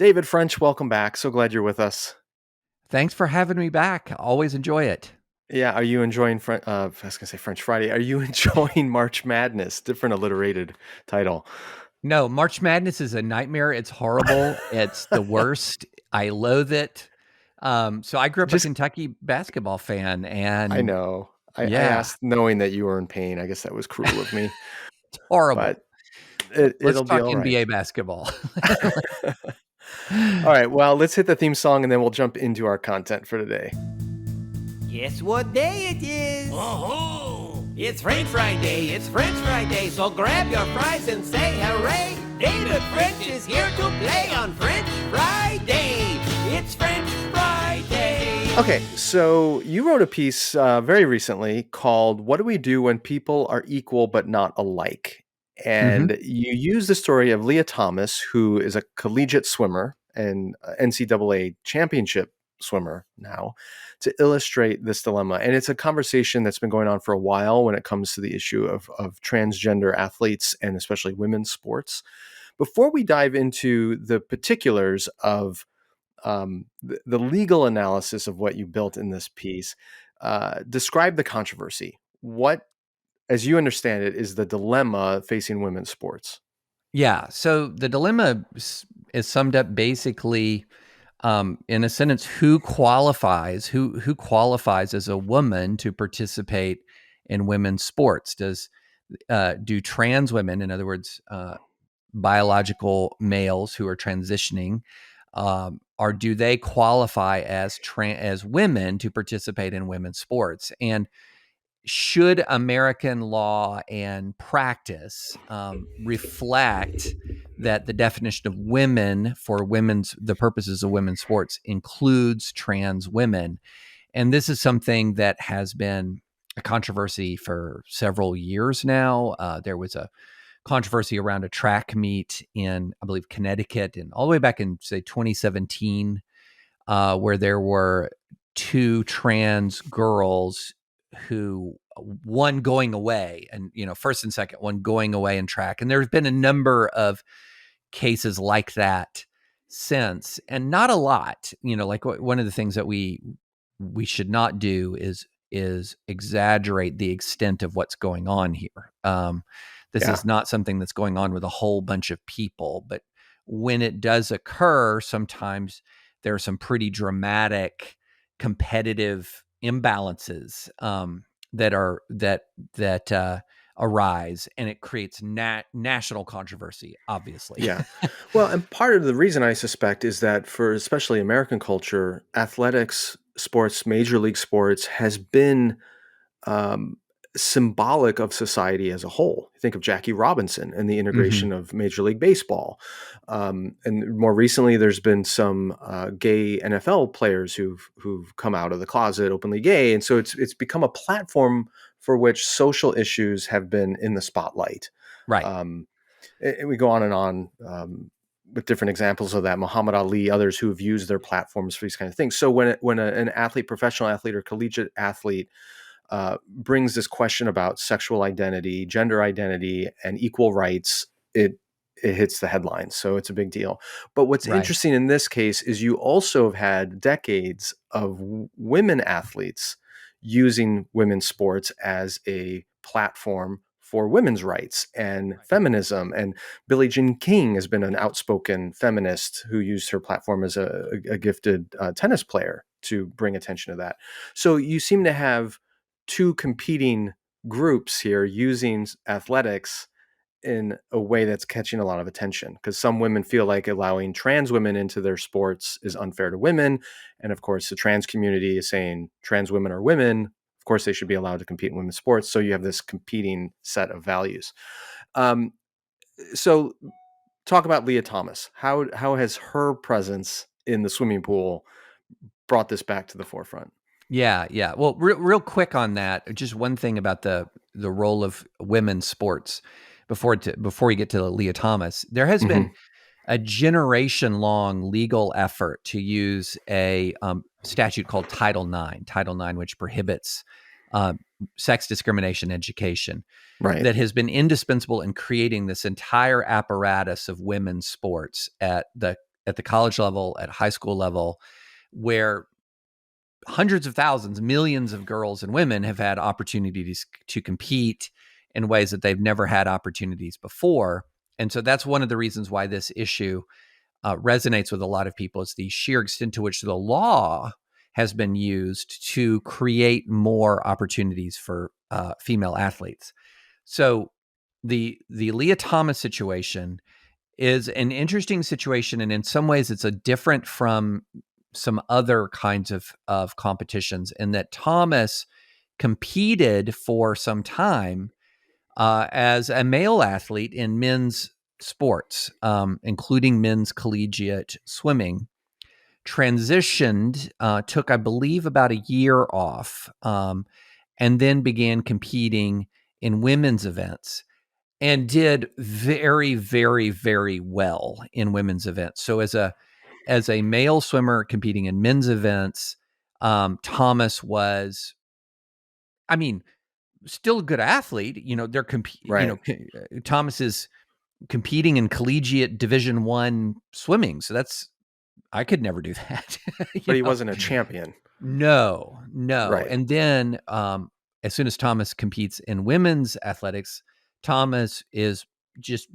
David French, welcome back. So glad you're with us. Thanks for having me back. Always enjoy it. Yeah, are you enjoying I was going to say French Friday. Are you enjoying March Madness? Different alliterated title. No, March Madness is a nightmare. It's horrible. It's the worst. I loathe it. So I grew up a Just, Kentucky basketball fan, I and know. I yeah, asked knowing that you were in pain. I guess that was cruel of me, horrible. but Let's it'll be talk all right. NBA basketball. All right, well, let's hit the theme song and then we'll jump into our content for today. Guess what day it is? Oh, It's French Friday, it's French Friday, so grab your fries and say hooray! David French is here to play on French Friday. It's French Friday. Okay, so you wrote a piece very recently called "What Do We Do When People Are Equal But Not Alike?" hmm And you use the story of Lia Thomas, who is a collegiate swimmer and NCAA championship swimmer now, to illustrate this dilemma. And it's a conversation that's been going on for a while when it comes to the issue of transgender athletes and especially women's sports. Before we dive into the particulars of the legal analysis of what you built in this piece, describe the controversy. What, as you understand it, is the dilemma facing women's sports? Yeah. So the dilemma is summed up basically in a sentence: who qualifies as a woman to participate in women's sports? Do trans women, in other words, biological males who are transitioning, or do they qualify as women to participate in women's sports? And should American law and practice reflect that the definition of women for the purposes of women's sports includes trans women? And this is something that has been a controversy for several years now. There was a controversy around a track meet in, I believe, Connecticut, and all the way back in, say, 2017, where there were two trans girls who, one going away, and first and second one going away in track. And there's been a number of cases like that since, and not a lot. Like one of the things that we should not do is exaggerate the extent of what's going on here. This Yeah. is not something that's going on with a whole bunch of people, but when it does occur, sometimes there are some pretty dramatic competitive imbalances that arise, and it creates national controversy, obviously. Yeah. Well, and part of the reason I suspect is that for especially American culture, athletics, sports, major league sports has been um, symbolic of society as a whole. Think of Jackie Robinson and the hmm integration of Major League Baseball. And more recently, there's been some gay NFL players who've come out of the closet openly gay, and so it's become a platform for which social issues have been in the spotlight. Right. Um, and we go on and on with different examples of that. Muhammad Ali, others who have used their platforms for these kind of things. So when an athlete, professional athlete, or collegiate athlete brings this question about sexual identity, gender identity, and equal rights, it hits the headlines. So it's a big deal. But what's Right. interesting in this case is you also have had decades of women athletes using women's sports as a platform for women's rights and feminism. And Billie Jean King has been an outspoken feminist who used her platform as a gifted tennis player to bring attention to that. So you seem to have two competing groups here using athletics in a way that's catching a lot of attention, because some women feel like allowing trans women into their sports is unfair to women. And of course, the trans community is saying trans women are women. Of course, they should be allowed to compete in women's sports. So you have this competing set of values. Um, so talk about Lia Thomas. How has her presence in the swimming pool brought this back to the forefront? Yeah, yeah. Well, real quick on that, just one thing about the role of women's sports before we get to Leah Thomas. There has been Hmm. a generation long legal effort to use a statute called Title IX, which prohibits um, sex discrimination education, Right. that has been indispensable in creating this entire apparatus of women's sports at the at the college level, at high school level, where hundreds of thousands, millions of girls and women have had opportunities to compete in ways that they've never had opportunities before. And so that's one of the reasons why this issue resonates with a lot of people, is the sheer extent to which the law has been used to create more opportunities for female athletes. So the Lia Thomas situation is an interesting situation, and in some ways it's a different from some other kinds of competitions, in that Thomas competed for some time as a male athlete in men's sports, including men's collegiate swimming, transitioned, took, I believe, about a year off, and then began competing in women's events, and did very, very, very well in women's events. So as a male swimmer competing in men's events, Thomas was, I mean, still a good athlete. They're Right. Thomas is competing in collegiate Division I swimming. So I could never do that. But he wasn't a champion. No. Right. And then as soon as Thomas competes in women's athletics, Thomas is just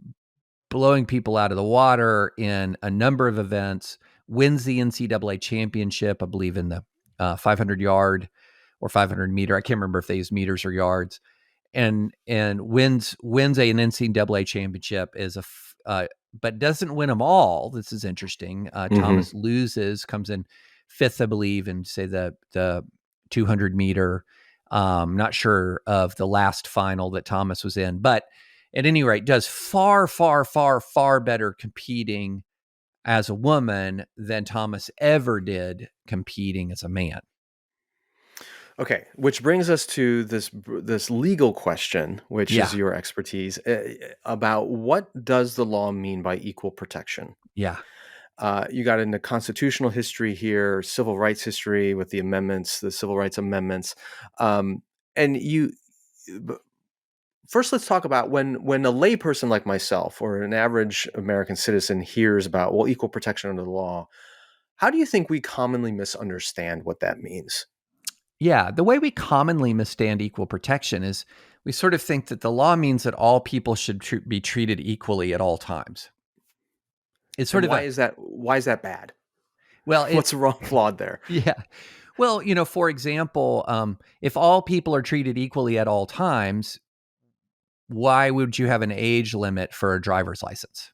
blowing people out of the water in a number of events, wins the NCAA championship, I believe, in the 500 yard or 500 meter. I can't remember if they use meters or yards, and wins an NCAA championship but doesn't win them all. This is interesting. Thomas loses, comes in fifth, I believe, in say the 200 meter. Not sure of the last final that Thomas was in, but at any rate, does far, far, far, far better competing as a woman than Thomas ever did competing as a man. Okay, which brings us to this legal question, which is your expertise, about what does the law mean by equal protection? Yeah. You got into constitutional history here, civil rights history with the amendments, the civil rights amendments, and first, let's talk about when a layperson like myself or an average American citizen hears about, well, equal protection under the law. How do you think we commonly misunderstand what that means? Yeah, the way we commonly misunderstand equal protection is we sort of think that the law means that all people should be treated equally at all times. It's sort of why is that bad? Well, what's wrong, flawed there? Yeah. Well, for example, if all people are treated equally at all times, why would you have an age limit for a driver's license,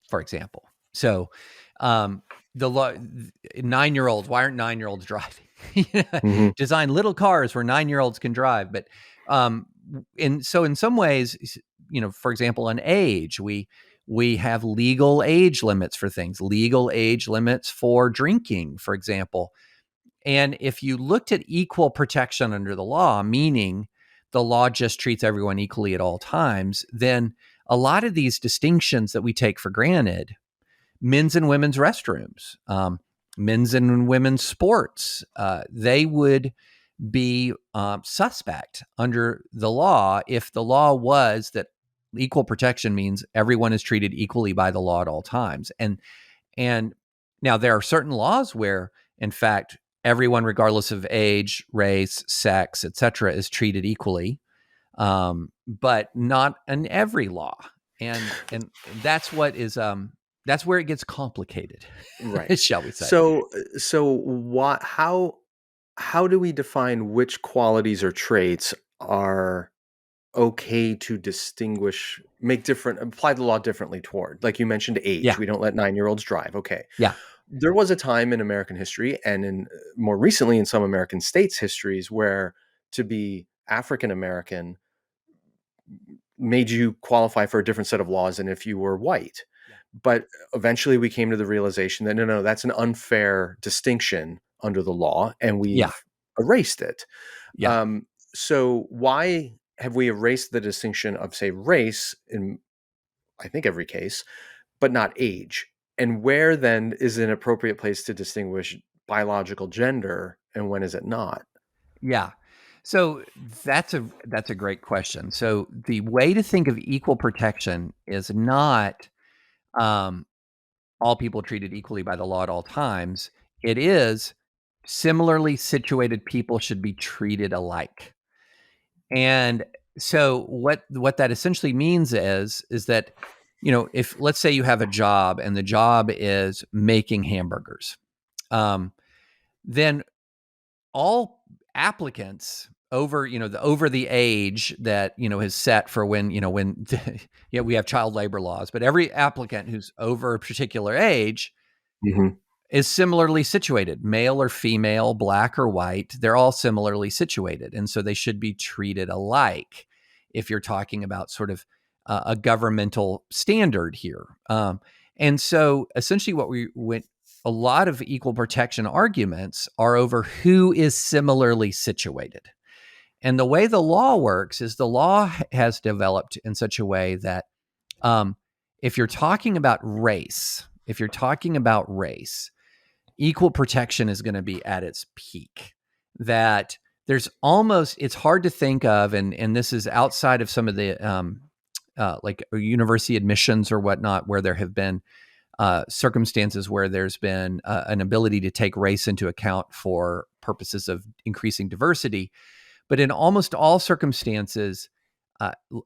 for example? So, the law, 9-year-olds, why aren't 9-year-olds driving? Design little cars where 9-year-olds can drive. But, in some ways, for example, on age, we have legal age limits for things, legal age limits for drinking, for example. And if you looked at equal protection under the law, meaning the law just treats everyone equally at all times, then a lot of these distinctions that we take for granted, men's and women's restrooms, men's and women's sports, they would be suspect under the law if the law was that equal protection means everyone is treated equally by the law at all times. And now there are certain laws where, in fact, everyone, regardless of age, race, sex, etc., is treated equally, but not in every law. And that's what is that's where it gets complicated, right? Shall we say? So what? How do we define which qualities or traits are okay to distinguish, apply the law differently toward? Like you mentioned, age. Yeah. We don't let 9-year-olds drive. Okay. Yeah. There was a time in American history, and in more recently in some American states' histories, where to be African American made you qualify for a different set of laws than if you were white. Yeah. But eventually we came to the realization that no, that's an unfair distinction under the law, and we've erased it. Yeah. So why have we erased the distinction of, say, race in, I think, every case, but not age? And where then is an appropriate place to distinguish biological gender, and when is it not? Yeah. So that's a great question. So the way to think of equal protection is not all people treated equally by the law at all times. It is similarly situated people should be treated alike. And so what that essentially means is that, if let's say you have a job and the job is making hamburgers, then all applicants over the age that is set for when we have child labor laws, but every applicant who's over a particular age Mm-hmm. is similarly situated, male or female, black or white. They're all similarly situated, and so they should be treated alike. If you're talking about sort of a governmental standard here, and so essentially what we went. A lot of equal protection arguments are over who is similarly situated. And the way the law works is the law has developed in such a way that if you're talking about race, equal protection is going to be at its peak. That it's hard to think of, and this is outside of some of the like university admissions or whatnot, where there have been circumstances where there's been an ability to take race into account for purposes of increasing diversity. But in almost all circumstances,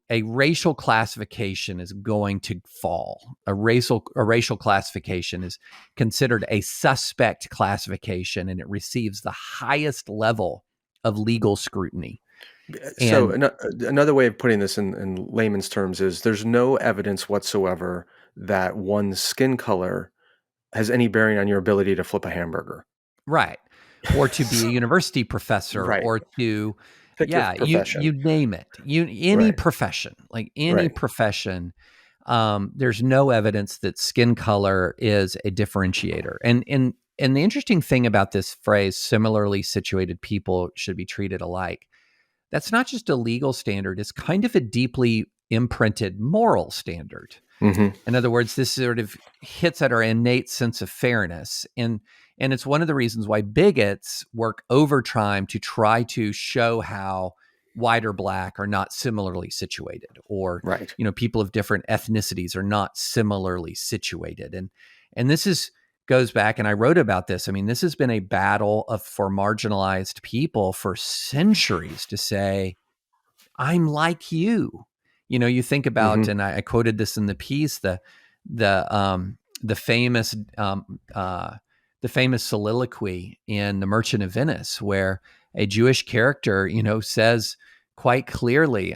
a racial classification is going to fall. A racial classification is considered a suspect classification, and it receives the highest level of legal scrutiny. So another way of putting this in layman's terms is there's no evidence whatsoever that one's skin color has any bearing on your ability to flip a hamburger. Right. Or to be a university professor, Right. or to, Pick your profession. you name it. Any profession, like any profession, there's no evidence that skin color is a differentiator. And the interesting thing about this phrase, similarly situated people should be treated alike, that's not just a legal standard, it's kind of a deeply imprinted moral standard. Mm-hmm. In other words, this sort of hits at our innate sense of fairness. And it's one of the reasons why bigots work overtime to try to show how white or black are not similarly situated, or people of different ethnicities are not similarly situated. And this goes back, and I wrote about this. I mean, this has been a battle for marginalized people for centuries to say, I'm like you. You think about, and I quoted this in the piece, the famous soliloquy in The Merchant of Venice, where a Jewish character, says quite clearly,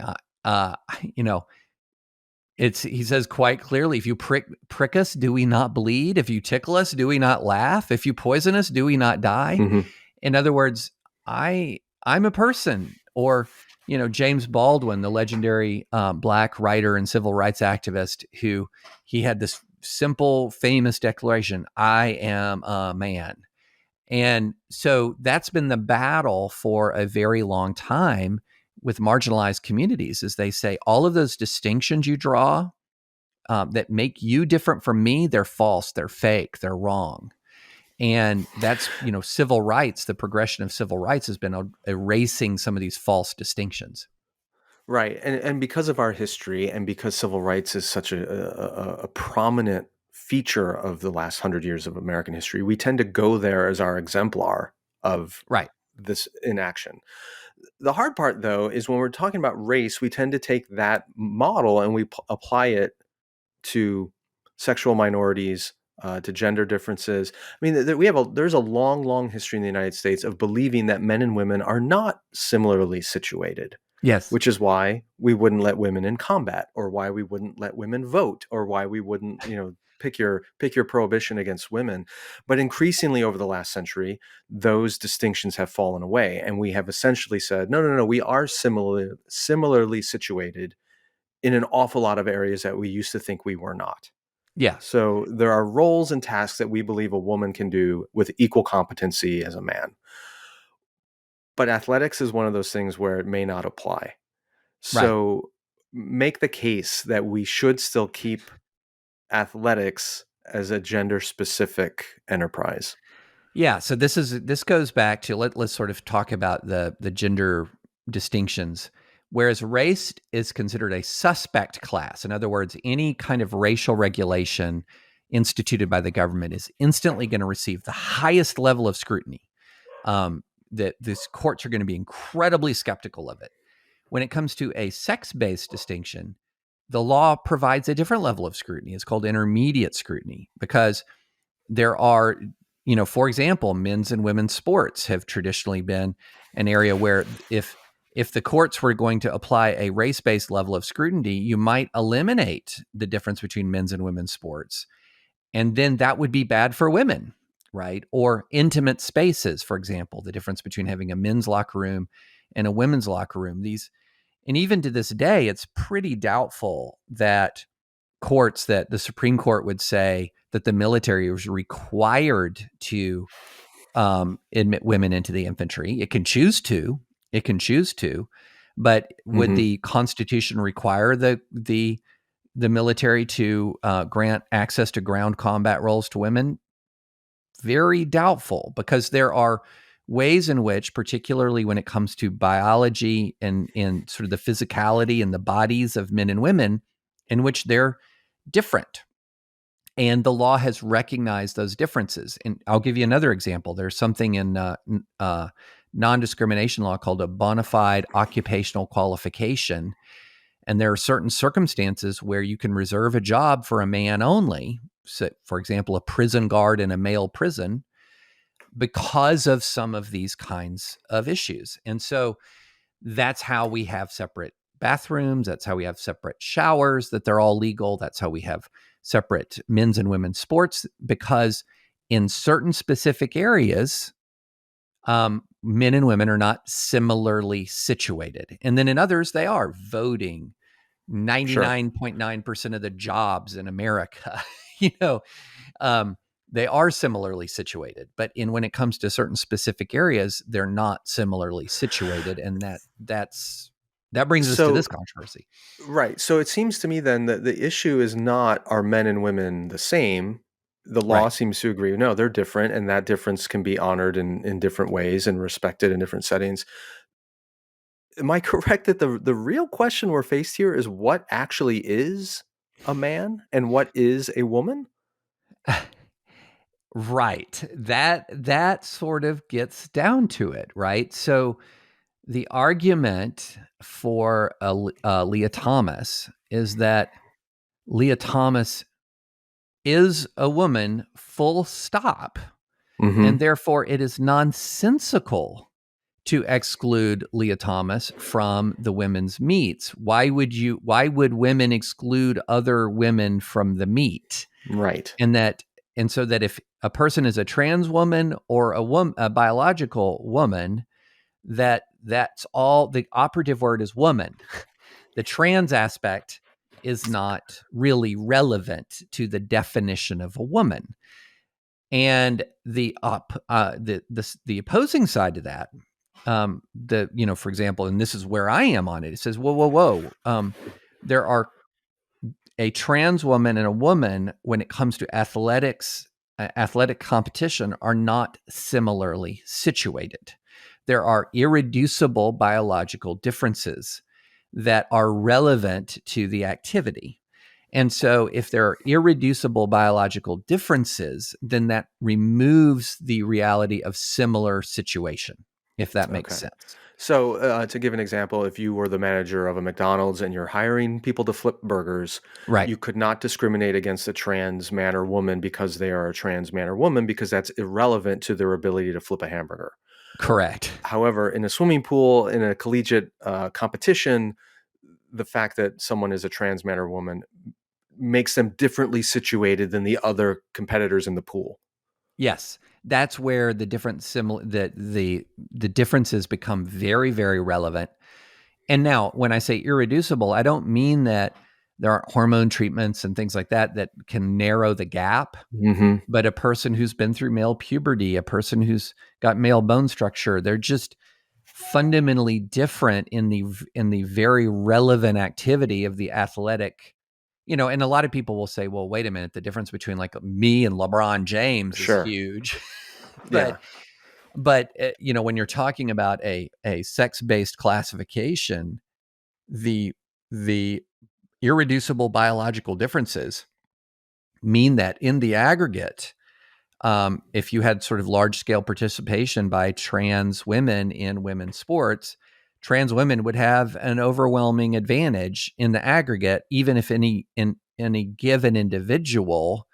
he says quite clearly, if you prick us, do we not bleed? If you tickle us, do we not laugh? If you poison us, do we not die? Mm-hmm. In other words, I'm a person. Or, James Baldwin, the legendary black writer and civil rights activist, he had this simple, famous declaration, I am a man. And so that's been the battle for a very long time with marginalized communities, as they say, all of those distinctions you draw that make you different from me, they're false, they're fake, they're wrong. And that's, civil rights, the progression of civil rights has been erasing some of these false distinctions. Right. And because of our history, and because civil rights is such a prominent feature of the last 100 years of American history, we tend to go there as our exemplar of this inaction. The hard part, though, is when we're talking about race, we tend to take that model and we apply it to sexual minorities, to gender differences. I mean, there's a long, long history in the United States of believing that men and women are not similarly situated. Yes. Which is why we wouldn't let women in combat, or why we wouldn't let women vote, or why we wouldn't, pick your prohibition against women. But increasingly over the last century, those distinctions have fallen away, and we have essentially said, no, we are similarly situated in an awful lot of areas that we used to think we were not. Yeah. So there are roles and tasks that we believe a woman can do with equal competency as a man. But athletics is one of those things where it may not apply. So make the case that we should still keep athletics as a gender-specific enterprise. Yeah. So this goes back to let's sort of talk about the gender distinctions. Whereas race is considered a suspect class. In other words, any kind of racial regulation instituted by the government is instantly going to receive the highest level of scrutiny. That these courts are going to be incredibly skeptical of it. When it comes to a sex-based distinction, the law provides a different level of scrutiny. It's called intermediate scrutiny, because there are, for example, men's and women's sports have traditionally been an area where if the courts were going to apply a race-based level of scrutiny, you might eliminate the difference between men's and women's sports. And then that would be bad for women, right? Or intimate spaces, for example, the difference between having a men's locker room and a women's locker room. And even to this day, it's pretty doubtful that the Supreme Court would say that the military was required to admit women into the infantry. It can choose to. But would the Constitution require the military to grant access to ground combat roles to women? Very doubtful, because there are ways in which, particularly when it comes to biology and sort of the physicality and the bodies of men and women, in which they're different. And the law has recognized those differences. And I'll give you another example. There's something in non-discrimination law called a bona fide occupational qualification. And there are certain circumstances where you can reserve a job for a man only. So, for example, a prison guard in a male prison, because of some of these kinds of issues. And so that's how we have separate bathrooms. That's how we have separate showers, that they're all legal. That's how we have separate men's and women's sports, because in certain specific areas, men and women are not similarly situated. And then in others, they are. Voting, 99.9% of the jobs in America, they are similarly situated. But when it comes to certain specific areas, they're not similarly situated. And that brings us to this controversy. Right. So it seems to me then that the issue is not, are men and women the same? The law seems to agree, no, they're different, and that difference can be honored in different ways and respected in different settings. Am I correct that the real question we're faced here is what actually is a man and what is a woman? Right. That sort of gets down to it, right? So the argument for Lia Thomas is that Lia Thomas is a woman, full stop. And therefore it is nonsensical to exclude Lia Thomas from the women's meets. Why would women exclude other women from the meet? Right. And so that if a person is a trans woman or a biological woman, that's all. The operative word is woman. The trans aspect is not really relevant to the definition of a woman. And the opposing side to that, for example, and this is where I am on it. It says, whoa. There are a trans woman and a woman, when it comes to athletics, athletic competition, are not similarly situated. There are irreducible biological differences that are relevant to the activity. And so if there are irreducible biological differences, then that removes the reality of similar situation, if that makes sense. So to give an example, if you were the manager of a McDonald's and you're hiring people to flip burgers, you could not discriminate against a trans man or woman because they are a trans man or woman, because that's irrelevant to their ability to flip a hamburger. Correct. However, in a swimming pool, in a collegiate competition, the fact that someone is a trans man or woman makes them differently situated than the other competitors in the pool. Yes, that's where the differences become very, very relevant. And now, when I say irreducible, I don't mean that there aren't hormone treatments and things like that can narrow the gap. But a person who's been through male puberty, a person who's got male bone structure, they're just fundamentally different in the very relevant activity of the athletic. And a lot of people will say, well, wait a minute, the difference between like me and LeBron James is huge. But when you're talking about a sex-based classification, the irreducible biological differences mean that in the aggregate, if you had sort of large scale participation by trans women in women's sports, trans women would have an overwhelming advantage in the aggregate, even if any given individual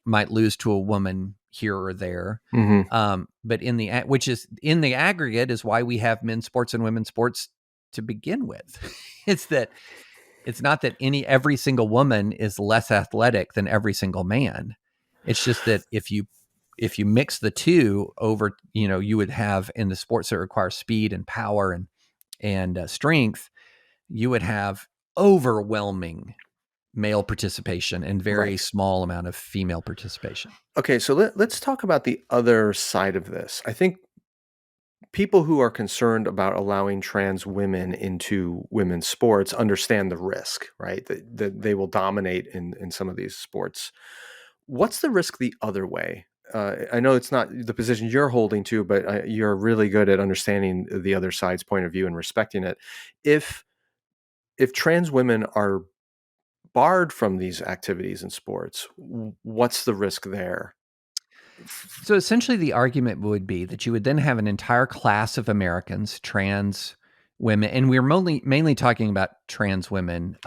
might lose to a woman here or there. Mm-hmm. But which is in the aggregate is why we have men's sports and women's sports to begin with. It's not that every single woman is less athletic than every single man. It's just that if you mix the two over, you would have in the sports that require speed and power and strength, you would have overwhelming male participation and very Right. small amount of female participation. Okay, so let's talk about the other side of this. I think people who are concerned about allowing trans women into women's sports understand the risk, right? That they will dominate in some of these sports. What's the risk the other way? I know it's not the position you're holding to, but you're really good at understanding the other side's point of view and respecting it. If trans women are barred from these activities in sports, what's the risk there? So essentially, the argument would be that you would then have an entire class of Americans, trans women, and we're mainly talking about trans women.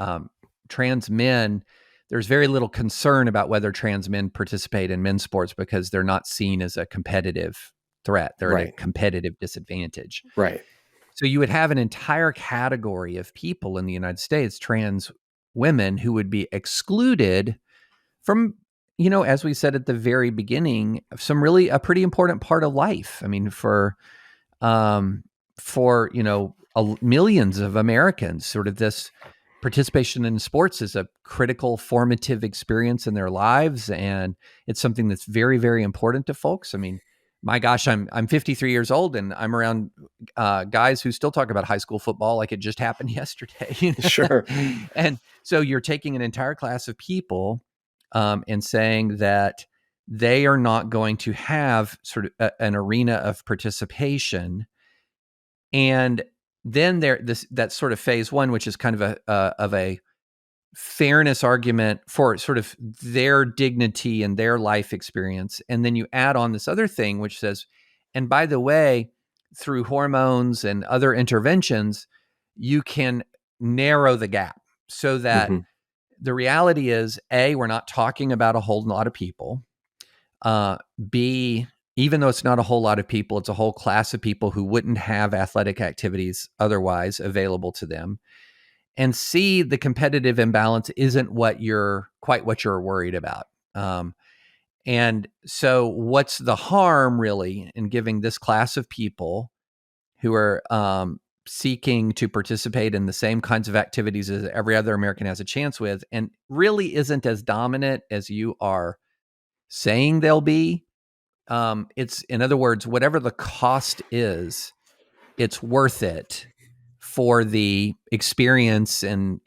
Trans men, there's very little concern about whether trans men participate in men's sports because they're not seen as a competitive threat. They're at a Right. competitive disadvantage. Right. So you would have an entire category of people in the United States, trans women, who would be excluded from, as we said at the very beginning, a pretty important part of life. I mean, for millions of Americans, sort of this participation in sports is a critical formative experience in their lives, and it's something that's very, very important to folks. I mean, my gosh, I'm 53 years old, and I'm around guys who still talk about high school football like it just happened yesterday. Sure. And so you're taking an entire class of people and saying that they are not going to have sort of an arena of participation. And then that's sort of phase one, which is kind of a fairness argument for sort of their dignity and their life experience. And then you add on this other thing, which says, and by the way, through hormones and other interventions, you can narrow the gap so that Mhm. the reality is, A, we're not talking about a whole lot of people. B, even though it's not a whole lot of people, it's a whole class of people who wouldn't have athletic activities otherwise available to them. And C, the competitive imbalance isn't quite what you're worried about. And so what's the harm really in giving this class of people who are seeking to participate in the same kinds of activities as every other American has a chance with, and really isn't as dominant as you are saying they'll be? It's, in other words, whatever the cost is, it's worth it for the experience and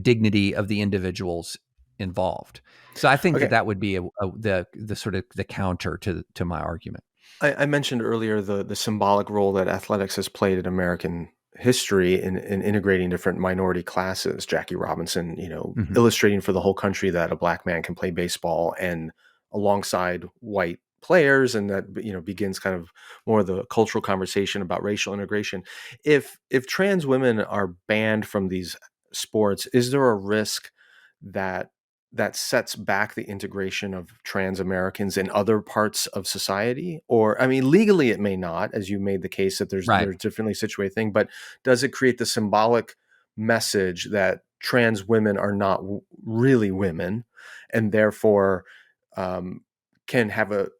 dignity of the individuals involved. So I think Okay. that would be the sort of the counter to my argument. I mentioned earlier the symbolic role that athletics has played in American history in integrating different minority classes. Jackie Robinson, Mhm. illustrating for the whole country that a black man can play baseball and alongside white players, and that begins kind of more of the cultural conversation about racial integration. If trans women are banned from these sports, is there a risk that sets back the integration of trans Americans in other parts of society? Or, I mean, legally it may not, as you made the case that Right. there's differently situated thing, but does it create the symbolic message that trans women are not really women, and therefore can have a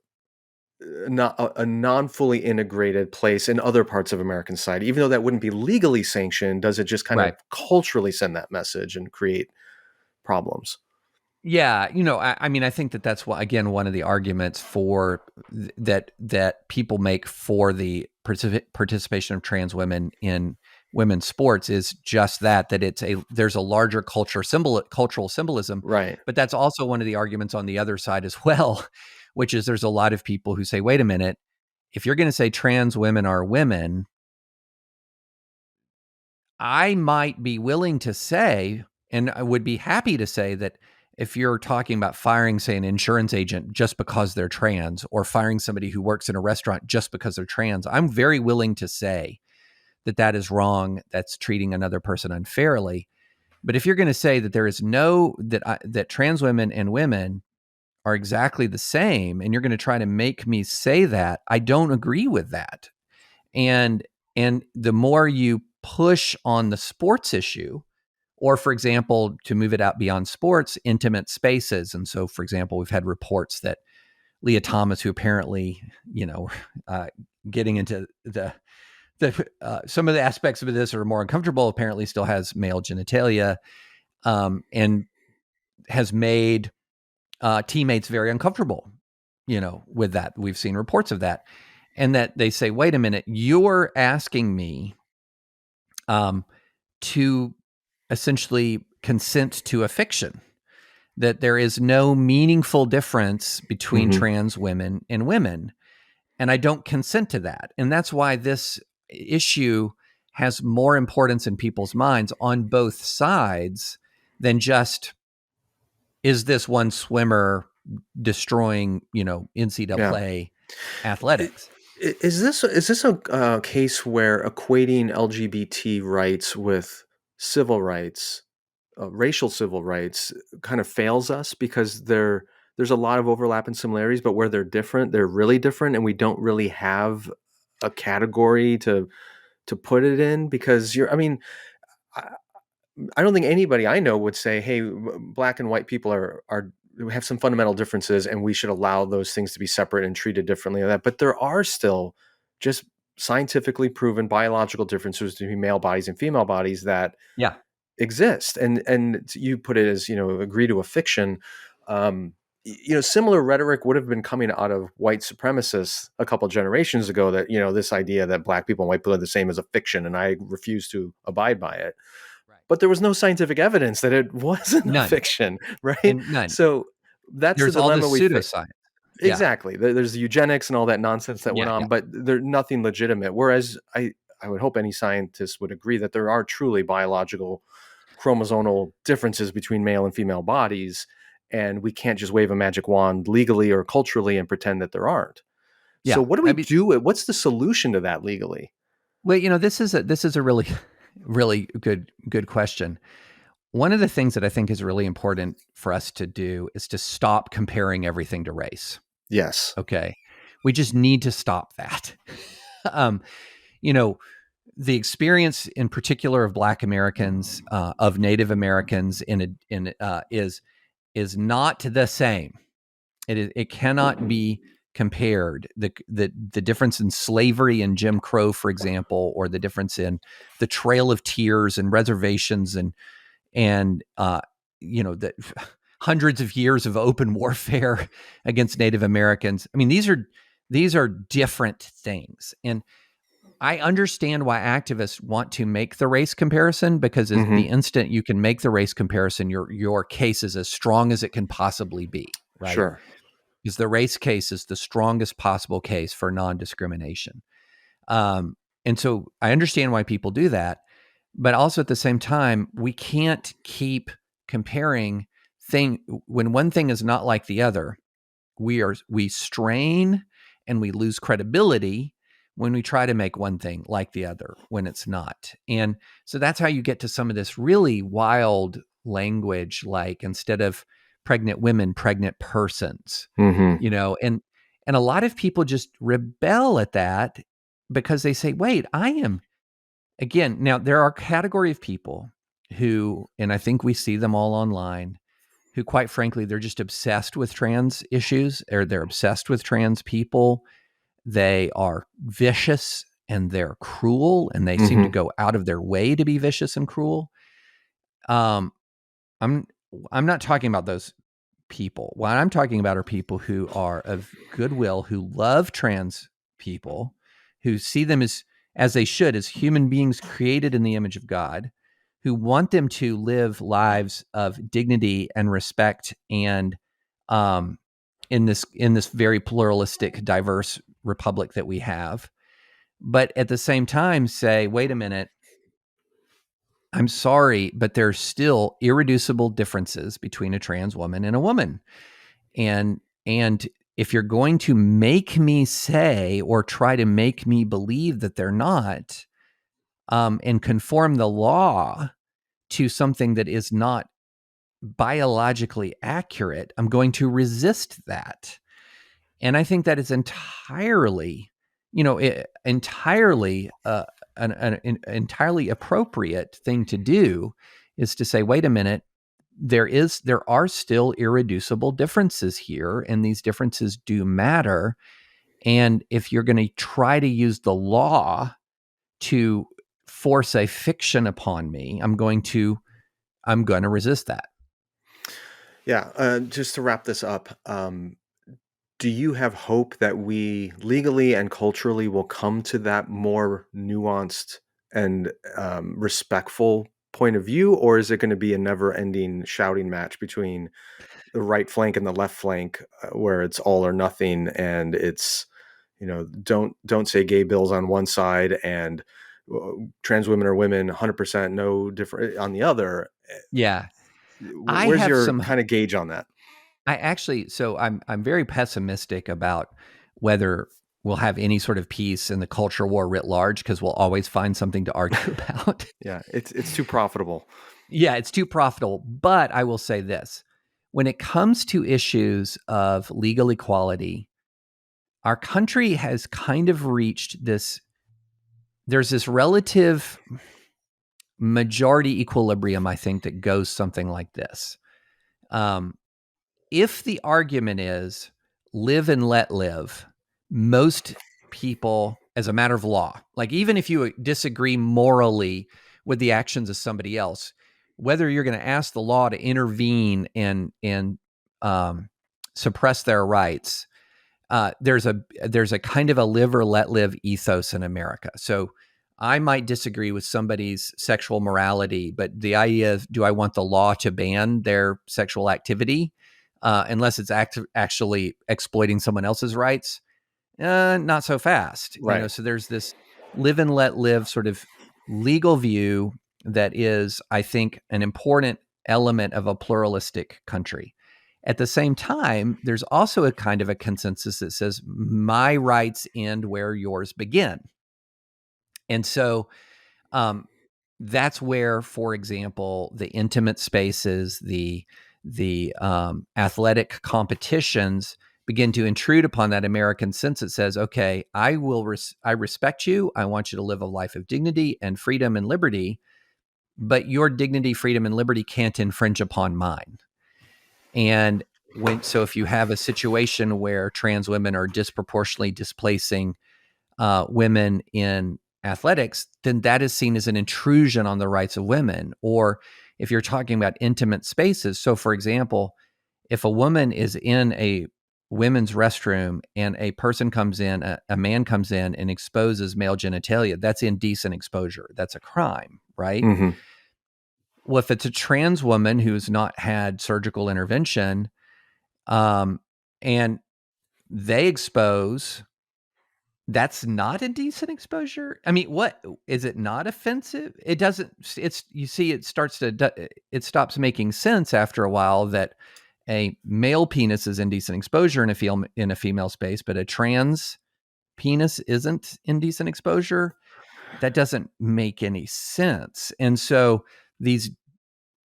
non fully integrated place in other parts of American society, even though that wouldn't be legally sanctioned? Does it just kind of Right. culturally send that message and create problems? Yeah, I mean, I think that's again, one of the arguments for that people make for the participation of trans women in women's sports is just that there's a larger cultural symbolism, Right. but that's also one of the arguments on the other side as well, which is there's a lot of people who say, wait a minute, if you're going to say trans women are women, I might be willing to say, and I would be happy to say that if you're talking about firing, say, an insurance agent just because they're trans, or firing somebody who works in a restaurant just because they're trans, I'm very willing to say that that is wrong. That's treating another person unfairly. But if you're going to say that there is that trans women and women are exactly the same, and you're going to try to make me say that, I don't agree with that. And the more you push on the sports issue, or for example, to move it out beyond sports, intimate spaces. And so, for example, we've had reports that Lia Thomas, who apparently, getting into the some of the aspects of this are more uncomfortable, apparently still has male genitalia, and has made teammates very uncomfortable, with that. We've seen reports of that. And that they say, wait a minute, you're asking me to essentially consent to a fiction, that there is no meaningful difference between trans women and women. And I don't consent to that. And that's why this issue has more importance in people's minds on both sides than just, is this one swimmer destroying, NCAA athletics? Is this a case where equating LGBT rights with civil rights, racial civil rights, kind of fails us because there's a lot of overlap and similarities, but where they're different, they're really different, and we don't really have a category to put it in? Because I don't think anybody I know would say, "Hey, black and white people are have some fundamental differences, and we should allow those things to be separate and treated differently." Like that, but there are still just scientifically proven biological differences between male bodies and female bodies that Yeah. exist. And you put it as, agree to a fiction. Similar rhetoric would have been coming out of white supremacists a couple generations ago, that, this idea that black people and white people are the same as a fiction, and I refuse to abide by it. But there was no scientific evidence that it wasn't a fiction, right? None. So that's There's the all dilemma this pseudoscience. Exactly. There's eugenics and all that nonsense that went on, but there's nothing legitimate. Whereas I would hope any scientist would agree that there are truly biological chromosomal differences between male and female bodies, and we can't just wave a magic wand legally or culturally and pretend that there aren't. Yeah. So what do we do? What's the solution to that legally? Well, this is a really, really good question. One of the things that I think is really important for us to do is to stop comparing everything to race. Yes. Okay. We just need to stop that. The experience in particular of Black Americans, of Native Americans is not the same. It cannot be compared. The difference in slavery and Jim Crow, for example, or the difference in the Trail of Tears and reservations and the hundreds of years of open warfare against Native Americans. I mean, these are different things. And I understand why activists want to make the race comparison, because the instant you can make the race comparison, your case is as strong as it can possibly be, right? Sure. Because the race case is the strongest possible case for non-discrimination. And so I understand why people do that. But also at the same time, we can't keep comparing when one thing is not like the other. We strain and we lose credibility when we try to make one thing like the other when it's not. And so that's how you get to some of this really wild language, like instead of pregnant women, pregnant persons, and a lot of people just rebel at that because they say, wait, again, now there are a category of people who, and I think we see them all online, who quite frankly, they're just obsessed with trans issues, or they're obsessed with trans people. They are vicious and they're cruel, and they seem to go out of their way to be vicious and cruel. I'm not talking about those people. What I'm talking about are people who are of goodwill, who love trans people, who see them as they should, as human beings created in the image of God, who want them to live lives of dignity and respect, and in this very pluralistic, diverse republic that we have. But at the same time say, wait a minute, I'm sorry, but there's still irreducible differences between a trans woman and a woman. And if you're going to make me say or try to make me believe that they're not, and conform the law to something that is not biologically accurate, I'm going to resist that. And I think that is entirely, entirely an entirely appropriate thing to do, is to say, wait a minute, there are still irreducible differences here, and these differences do matter. And if you're going to try to use the law to force a fiction upon me, I'm going to resist that. Yeah. Just to wrap this up, do you have hope that we legally and culturally will come to that more nuanced and respectful point of view, or is it going to be a never-ending shouting match between the right flank and the left flank, where it's all or nothing, and it's, don't say gay bills on one side and trans women are women 100% no different on the other? Yeah. I Where's have your some kind of gauge on that? I'm very pessimistic about whether we'll have any sort of peace in the culture war writ large, because we'll always find something to argue about. Yeah, it's too profitable. Yeah, it's too profitable. But I will say this: when it comes to issues of legal equality, our country has kind of reached this. There's this relative majority equilibrium, I think, that goes something like this. If the argument is live and let live, most people, as a matter of law, like even if you disagree morally with the actions of somebody else, whether you're going to ask the law to intervene and suppress their rights, there's a kind of a live or let live ethos in America. So I might disagree with somebody's sexual morality, but the idea of, do I want the law to ban their sexual activity, unless it's actually exploiting someone else's rights? Not so fast. Right. So there's this live and let live sort of legal view that is, I think, an important element of a pluralistic country. At the same time, there's also a kind of a consensus that says my rights end where yours begin. And so that's where, for example, the intimate spaces, the athletic competitions begin to intrude upon that American sense that says, okay, I respect you. I want you to live a life of dignity and freedom and liberty, but your dignity, freedom, and liberty can't infringe upon mine. And so if you have a situation where trans women are disproportionately displacing women in athletics, then that is seen as an intrusion on the rights of women. Or if you're talking about intimate spaces, so for example, if a woman is in a women's restroom and a person comes in, a man comes in and exposes male genitalia, that's indecent exposure. That's a crime, right? Mm-hmm. Well, if it's a trans woman who's not had surgical intervention, and they expose, that's not indecent exposure. I mean, what is it? Not offensive? It doesn't. It's, you see, it stops making sense after a while that a male penis is indecent exposure in a female space, but a trans penis isn't indecent exposure. That doesn't make any sense. And so these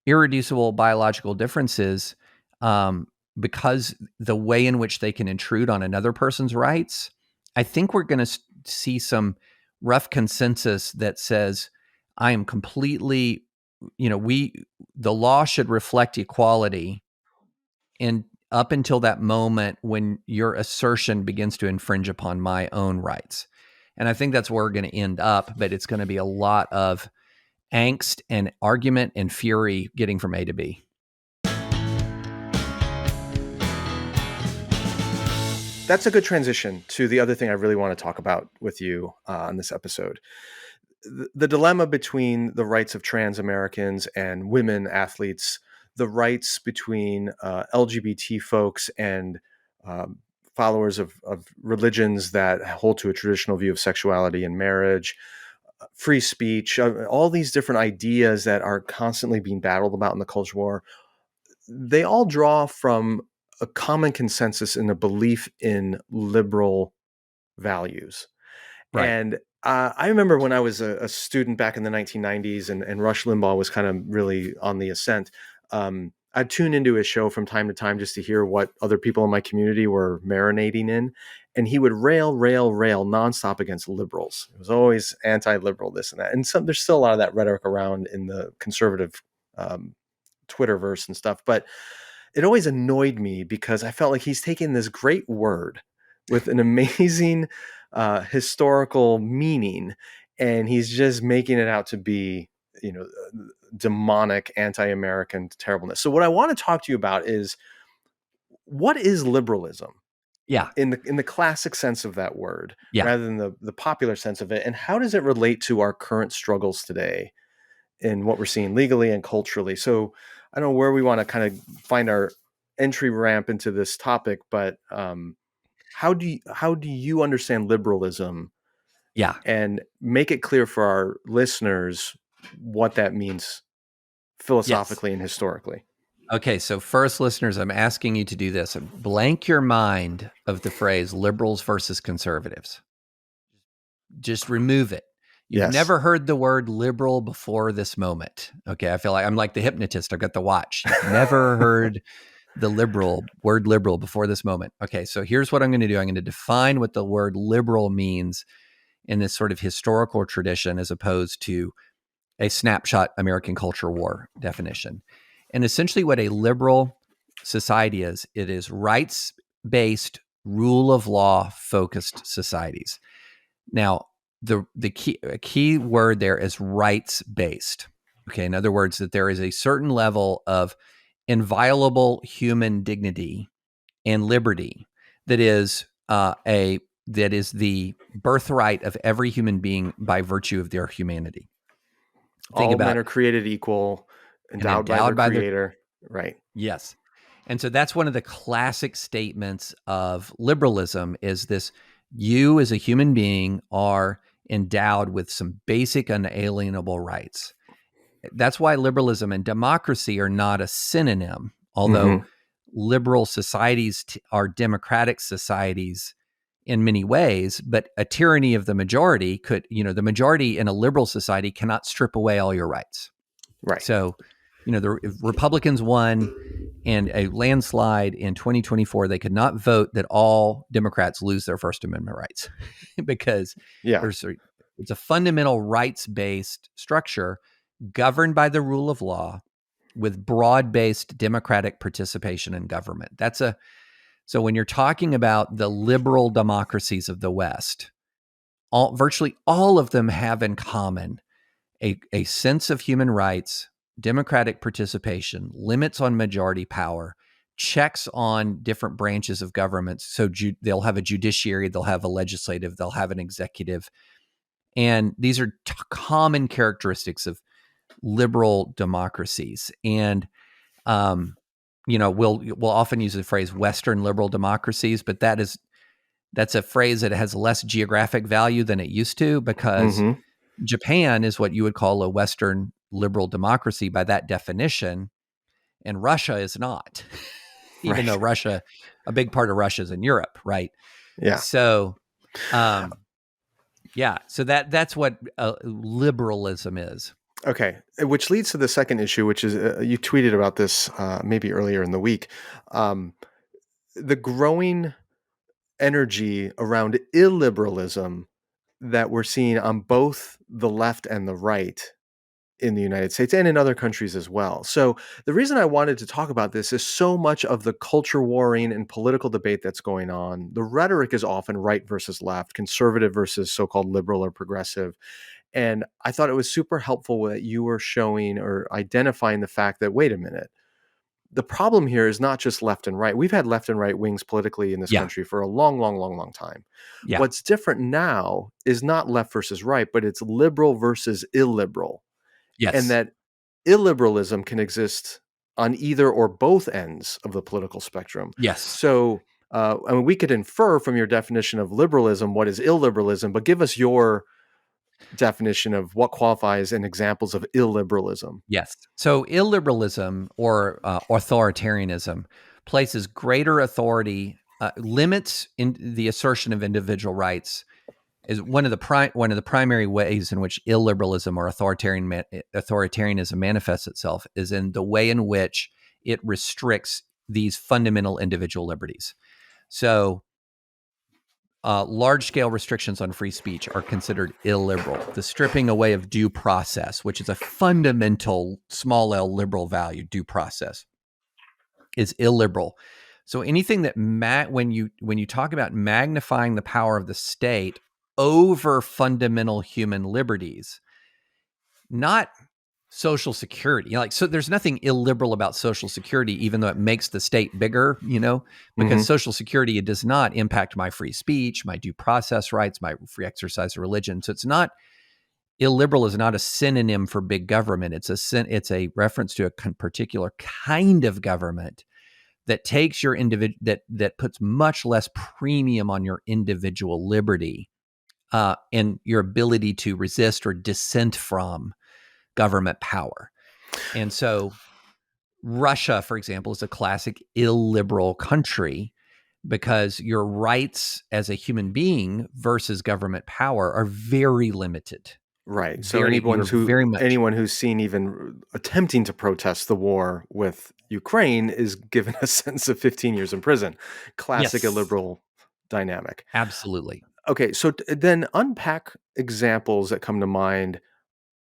irreducible biological differences, because the way in which they can intrude on another person's rights, I think we're going to see some rough consensus that says, I am completely, the law should reflect equality, and up until that moment when your assertion begins to infringe upon my own rights. And I think that's where we're going to end up, but it's going to be a lot of angst and argument and fury getting from A to B. That's a good transition to the other thing I really want to talk about with you on this episode. The dilemma between the rights of trans Americans and women athletes, the rights between LGBT folks and followers of religions that hold to a traditional view of sexuality and marriage, free speech, all these different ideas that are constantly being battled about in the culture war, they all draw from a common consensus in a belief in liberal values. Right. And I remember when I was a student back in the 1990s and Rush Limbaugh was kind of really on the ascent. I'd tune into his show from time to time just to hear what other people in my community were marinating in. And he would rail nonstop against liberals. It was always anti-liberal, this and that. And there's still a lot of that rhetoric around in the conservative Twitterverse and stuff. But it always annoyed me because I felt like he's taking this great word with an amazing historical meaning, and he's just making it out to be, demonic, anti-American terribleness. So what I want to talk to you about is, what is liberalism Yeah. in the classic sense of that word, Yeah. rather than the popular sense of it, and how does it relate to our current struggles today in what we're seeing legally and culturally? So I don't know where we want to kind of find our entry ramp into this topic, but how do you understand liberalism, Yeah. and make it clear for our listeners what that means philosophically and historically? Okay, so first, listeners, I'm asking you to do this. Blank your mind of the phrase liberals versus conservatives. Just remove it. You've Yes. never heard the word liberal before this moment. Okay, I feel like I'm like the hypnotist. I've got the watch. You've never heard the word liberal before this moment. Okay, so here's what I'm going to do. I'm going to define what the word liberal means in this sort of historical tradition as opposed to a snapshot American culture war definition. And essentially what a liberal society is, it is rights-based, rule of law focused societies. Now, the key word there is rights-based. Okay, in other words, that there is a certain level of inviolable human dignity and liberty that is the birthright of every human being by virtue of their humanity. Think All about men are created equal, and endowed by their creator. Right. Yes. And so that's one of the classic statements of liberalism is this: you as a human being are endowed with some basic unalienable rights. That's why liberalism and democracy are not a synonym, although liberal societies are democratic societies in many ways, but a tyranny of the majority could, the majority in a liberal society cannot strip away all your rights. Right. So, the Republicans won in a landslide in 2024. They could not vote that all Democrats lose their First Amendment rights because it's a fundamental rights-based structure governed by the rule of law with broad-based democratic participation in government. So when you're talking about the liberal democracies of the West, virtually all of them have in common a sense of human rights, democratic participation, limits on majority power, checks on different branches of government. So they'll have a judiciary, they'll have a legislative, they'll have an executive. And these are common characteristics of liberal democracies. And, we'll often use the phrase Western liberal democracies, but that's a phrase that has less geographic value than it used to, because Japan is what you would call a Western liberal democracy by that definition, and Russia is not, even though a big part of Russia is in Europe, right? Yeah. So, so that's what liberalism is. Okay, which leads to the second issue, which is you tweeted about this maybe earlier in the week. The growing energy around illiberalism that we're seeing on both the left and the right in the United States and in other countries as well. So the reason I wanted to talk about this is so much of the culture warring and political debate that's going on. The rhetoric is often right versus left, conservative versus so-called liberal or progressive. And I thought it was super helpful that you were showing or identifying the fact that, wait a minute, the problem here is not just left and right. We've had left and right wings politically in this country for a long, long, long, long time. Yeah. What's different now is not left versus right, but it's liberal versus illiberal. Yes. And that illiberalism can exist on either or both ends of the political spectrum. Yes. So, we could infer from your definition of liberalism what is illiberalism, but give us your definition of what qualifies and examples of illiberalism. Yes. So illiberalism or authoritarianism places greater authority, limits in the assertion of individual rights. Is one of the primary ways in which illiberalism or authoritarianism manifests itself is in the way in which it restricts these fundamental individual liberties. So, large-scale restrictions on free speech are considered illiberal. The stripping away of due process, which is a fundamental small l liberal value, due process, is illiberal. So anything that when you talk about magnifying the power of the state over fundamental human liberties, not social security, so there's nothing illiberal about social security, even though it makes the state bigger, because Social security, it does not impact my free speech, my due process rights, my free exercise of religion. So it's not, illiberal is not a synonym for big government. It's a reference to a particular kind of government that takes your that puts much less premium on your individual liberty and your ability to resist or dissent from government power. And so Russia, for example, is a classic illiberal country because your rights as a human being versus government power are very limited. Right. So anyone who's seen even attempting to protest the war with Ukraine is given a sentence of 15 years in prison. Classic illiberal dynamic. Absolutely. Okay. So then unpack examples that come to mind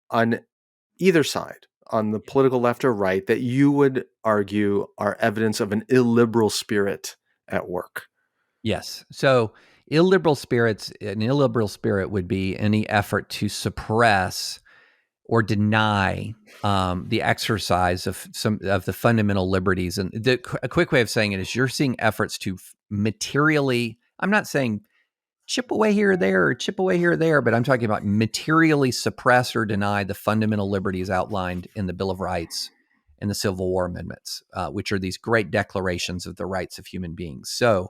on either side, on the political left or right, that you would argue are evidence of an illiberal spirit at work. Yes. So an illiberal spirit would be any effort to suppress or deny the exercise of some of the fundamental liberties. And a quick way of saying it is you're seeing efforts to materially, I'm not saying chip away here or there or chip away here or there, but I'm talking about materially suppress or deny the fundamental liberties outlined in the Bill of Rights and the Civil War amendments, which are these great declarations of the rights of human beings. So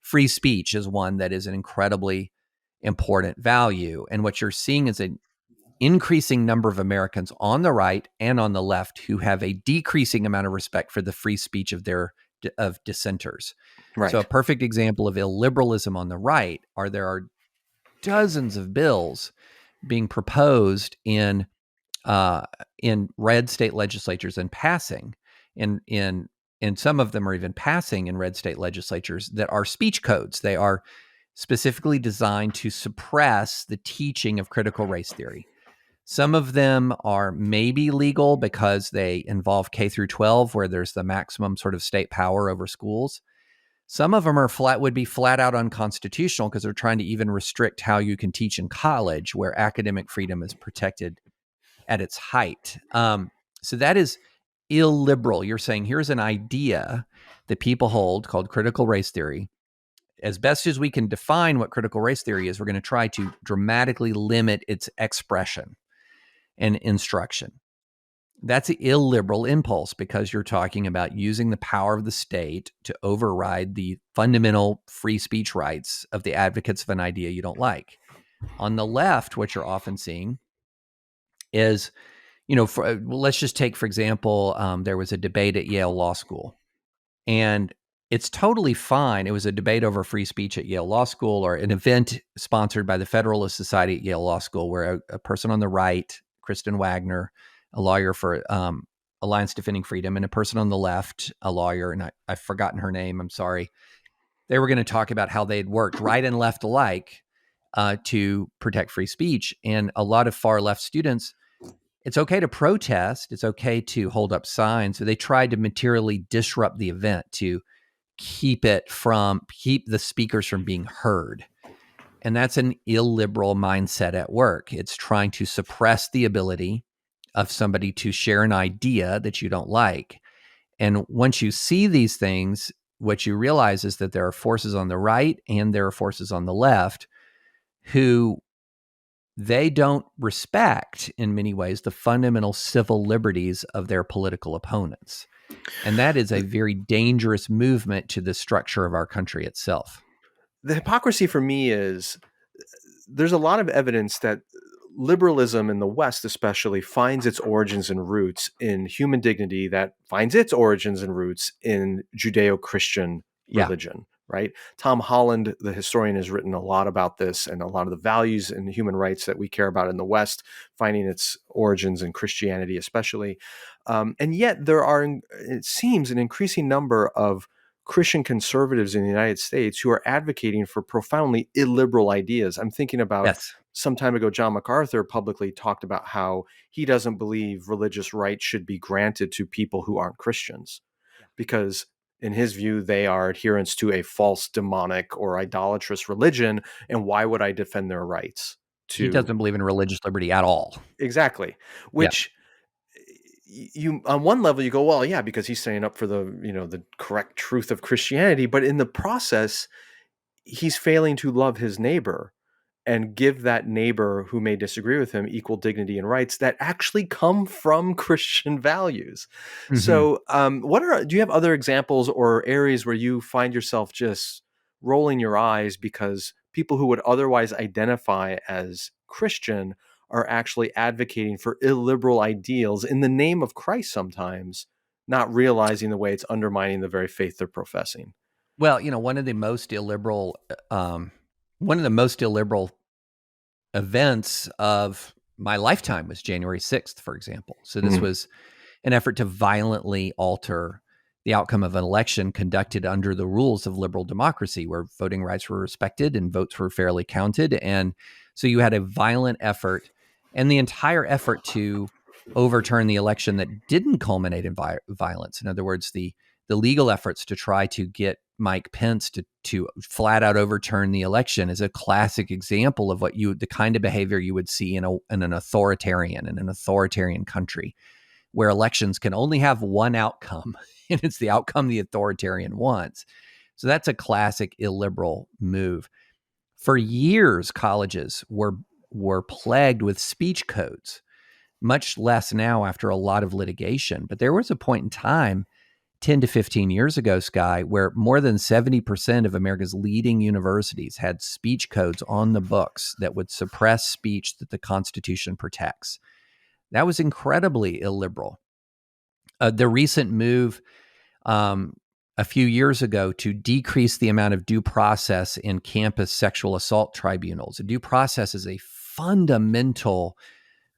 free speech is one that is an incredibly important value. And what you're seeing is an increasing number of Americans on the right and on the left who have a decreasing amount of respect for the free speech of dissenters. Right. So a perfect example of illiberalism on the right there are dozens of bills being proposed in red state legislatures and passing in some of them are even passing in red state legislatures that are speech codes. They are specifically designed to suppress the teaching of critical race theory. Some of them are maybe legal because they involve K through 12, where there's the maximum sort of state power over schools. Some of them would be flat out unconstitutional because they're trying to even restrict how you can teach in college, where academic freedom is protected at its height. So that is illiberal. You're saying here's an idea that people hold called critical race theory. As best as we can define what critical race theory is, we're going to try to dramatically limit its expression and instruction. That's an illiberal impulse because you're talking about using the power of the state to override the fundamental free speech rights of the advocates of an idea you don't like. On the left, what you're often seeing is, let's just take, for example, there was a debate at Yale Law School, and it's totally fine. It was a debate over free speech at Yale Law School, or an event sponsored by the Federalist Society at Yale Law School, where a person on the right, Kristen Wagner, a lawyer for Alliance Defending Freedom, and a person on the left, a lawyer, and I've forgotten her name, I'm sorry. They were going to talk about how they'd worked right and left alike to protect free speech. And a lot of far left students, it's okay to protest, it's okay to hold up signs. So they tried to materially disrupt the event to keep the speakers from being heard. And that's an illiberal mindset at work. It's trying to suppress the ability of somebody to share an idea that you don't like. And once you see these things, what you realize is that there are forces on the right and there are forces on the left who they don't respect, in many ways, the fundamental civil liberties of their political opponents. And that is a very dangerous movement to the structure of our country itself. The hypocrisy for me is there's a lot of evidence that liberalism in the West especially finds its origins and roots in human dignity that finds its origins and roots in Judeo-Christian Yeah. religion, right? Tom Holland, the historian, has written a lot about this, and a lot of the values and human rights that we care about in the West finding its origins in Christianity especially. And yet there are, it seems, an increasing number of Christian conservatives in the United States who are advocating for profoundly illiberal ideas. I'm thinking about Yes. some time ago, John MacArthur publicly talked about how he doesn't believe religious rights should be granted to people who aren't Christians, because in his view, they are adherents to a false, demonic, or idolatrous religion. And why would I defend their rights He to? doesn't believe in religious liberty at all. Exactly. Yeah. Which, you, on one level you go, well, yeah, because he's standing up for the correct truth of Christianity, but in the process he's failing to love his neighbor and give that neighbor who may disagree with him equal dignity and rights that actually come from Christian values. Mm-hmm. So do you have other examples or areas where you find yourself just rolling your eyes because people who would otherwise identify as Christian are actually advocating for illiberal ideals in the name of Christ sometimes, not realizing the way it's undermining the very faith they're professing? Well, one of the most illiberal, events of my lifetime was January 6th, for example. So this Mm. was an effort to violently alter the outcome of an election conducted under the rules of liberal democracy, where voting rights were respected and votes were fairly counted. And so you had a violent effort, and the entire effort to overturn the election that didn't culminate in violence. In other words, the legal efforts to try to get Mike Pence to flat out overturn the election is a classic example of the kind of behavior you would see in an authoritarian country, where elections can only have one outcome, and it's the outcome the authoritarian wants. So that's a classic illiberal move. For years, colleges were plagued with speech codes, much less now after a lot of litigation. But there was a point in time 10 to 15 years ago, Skye, where more than 70% of America's leading universities had speech codes on the books that would suppress speech that the Constitution protects. That was incredibly illiberal. The recent move a few years ago to decrease the amount of due process in campus sexual assault tribunals. A due process is a fundamental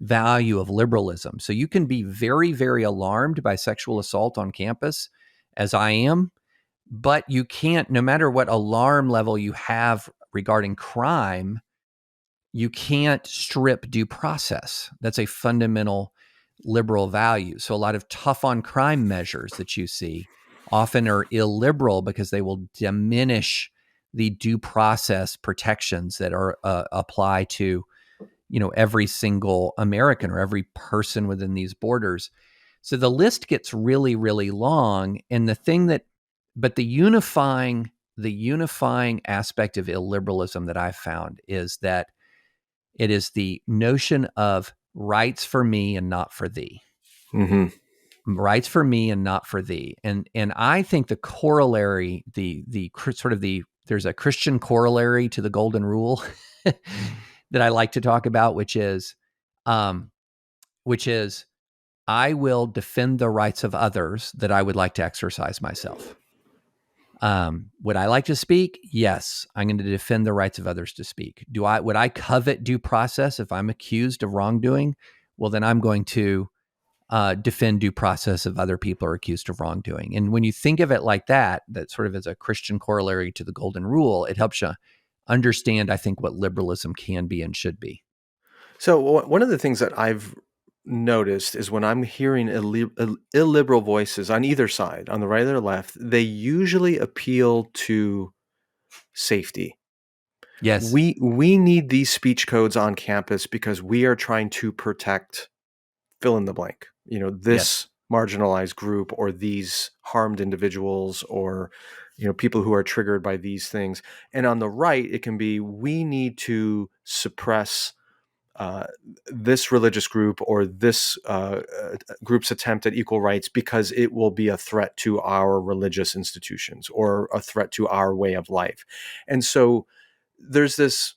value of liberalism. So you can be very, very alarmed by sexual assault on campus, as I am, but you can't, no matter what alarm level you have regarding crime, you can't strip due process. That's a fundamental liberal value. So a lot of tough on crime measures that you see often are illiberal because they will diminish the due process protections that are apply to every single American or every person within these borders. So the list gets really, really long. And but the unifying aspect of illiberalism that I've found is that it is the notion of rights for me and not for thee. Mm-hmm. Rights for me and not for thee. And I think the corollary, there's a Christian corollary to the golden rule that I like to talk about, which is I will defend the rights of others that I would like to exercise myself. Would I like to speak? Yes, I'm going to defend the rights of others to speak. Would I covet due process if I'm accused of wrongdoing? Well, then I'm going to defend due process if other people are accused of wrongdoing. And when you think of it like that sort of as a Christian corollary to the golden rule, it helps you understand, I think, what liberalism can be and should be. So one of the things that I've noticed is when I'm hearing illiberal voices on either side, on the right or the left, they usually appeal to safety. Yes. We need these speech codes on campus because we are trying to protect fill in the blank. This marginalized group or these harmed individuals or people who are triggered by these things. And on the right, it can be we need to suppress this religious group or this group's attempt at equal rights because it will be a threat to our religious institutions or a threat to our way of life. And so there's this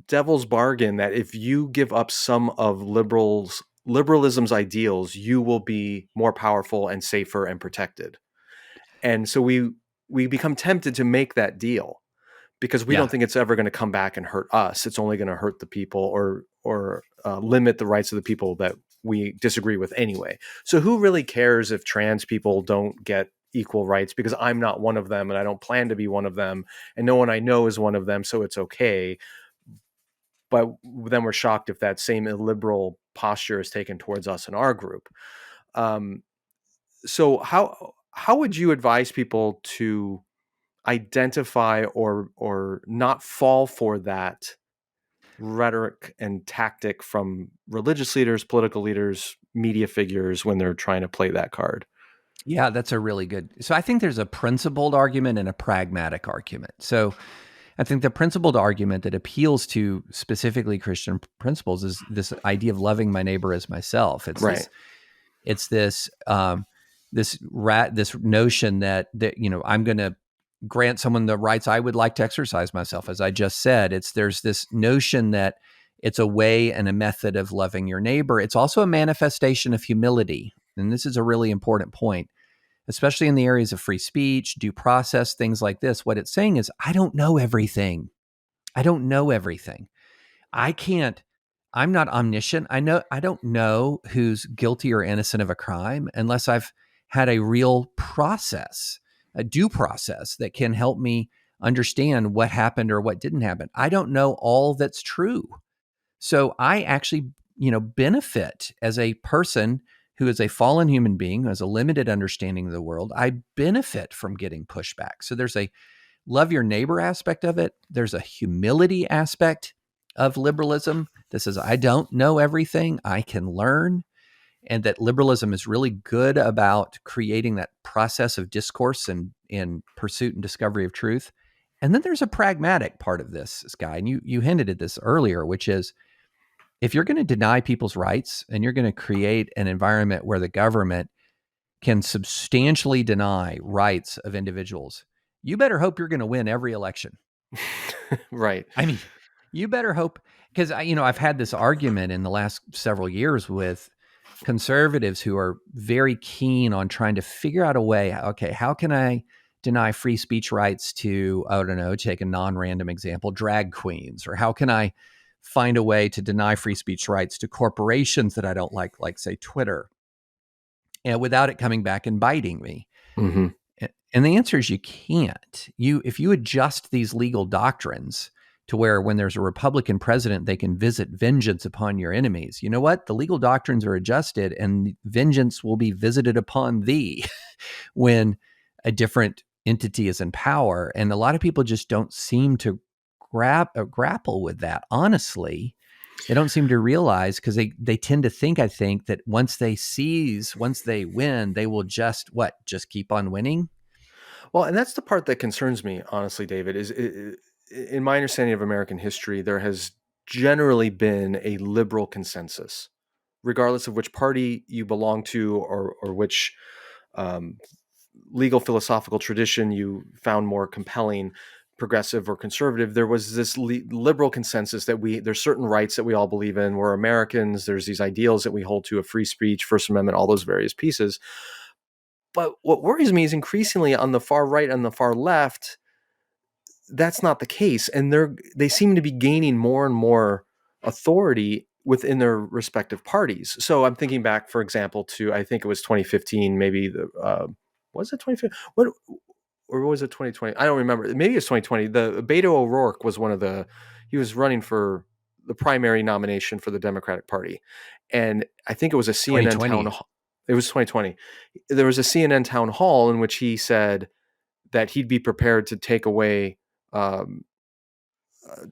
devil's bargain that if you give up some of liberalism's ideals, you will be more powerful and safer and protected. And so we become tempted to make that deal because we Yeah. don't think it's ever going to come back and hurt us. It's only going to hurt the people or limit the rights of the people that we disagree with anyway. So who really cares if trans people don't get equal rights, because I'm not one of them and I don't plan to be one of them and no one I know is one of them, so it's okay. But then we're shocked if that same illiberal posture is taken towards us in our group. So how would you advise people to identify or not fall for that rhetoric and tactic from religious leaders, political leaders, media figures when they're trying to play that card? Yeah, that's a really good. So I think there's a principled argument and a pragmatic argument. So I think the principled argument that appeals to specifically Christian principles is this idea of loving my neighbor as myself. Right. It's this this notion that I'm going to grant someone the rights I would like to exercise myself, as I just said. There's this notion that it's a way and a method of loving your neighbor. It's also a manifestation of humility. And this is a really important point, especially in the areas of free speech, due process, things like this. What it's saying is, I don't know everything. I don't know everything. I'm not omniscient. I don't know who's guilty or innocent of a crime unless I've had a real process, a due process that can help me understand what happened or what didn't happen. I don't know all that's true. So I actually, benefit as a person who is a fallen human being, who has a limited understanding of the world. I benefit from getting pushback. So there's a love your neighbor aspect of it. There's a humility aspect of liberalism that says, I don't know everything, I can learn. And that liberalism is really good about creating that process of discourse and in pursuit and discovery of truth. And then there's a pragmatic part of this, Skye, and you hinted at this earlier, which is, if you're going to deny people's rights and you're going to create an environment where the government can substantially deny rights of individuals, you better hope you're going to win every election. Right. I mean, you better hope, because I've had this argument in the last several years with conservatives who are very keen on trying to figure out a way. Okay, how can I deny free speech rights to, I don't know, take a non-random example, drag queens, or how can I find a way to deny free speech rights to corporations that I don't like say Twitter, and without it coming back and biting me. Mm-hmm. And the answer is you can't. If you adjust these legal doctrines to where when there's a Republican president, they can visit vengeance upon your enemies. You know what? The legal doctrines are adjusted and vengeance will be visited upon thee when a different entity is in power. And a lot of people just don't seem to grapple with that. Honestly, they don't seem to realize, because they tend to think, I think, that once they win, they will just keep on winning. Well, and that's the part that concerns me, honestly, David, is in my understanding of American history, there has generally been a liberal consensus, regardless of which party you belong to or which legal philosophical tradition you found more compelling, progressive or conservative. There was this liberal consensus that there's certain rights that we all believe in. We're Americans. There's these ideals that we hold to, of free speech, First Amendment, all those various pieces. But what worries me is increasingly on the far right and the far left, that's not the case. And they seem to be gaining more and more authority within their respective parties. So I'm thinking back, for example, to, I think it was 2015, maybe was it 2015? Or was it 2020? I don't remember. Maybe it's 2020. The Beto O'Rourke was he was running for the primary nomination for the Democratic Party. And I think it was a CNN town hall. It was 2020. There was a CNN town hall in which he said that he'd be prepared to take away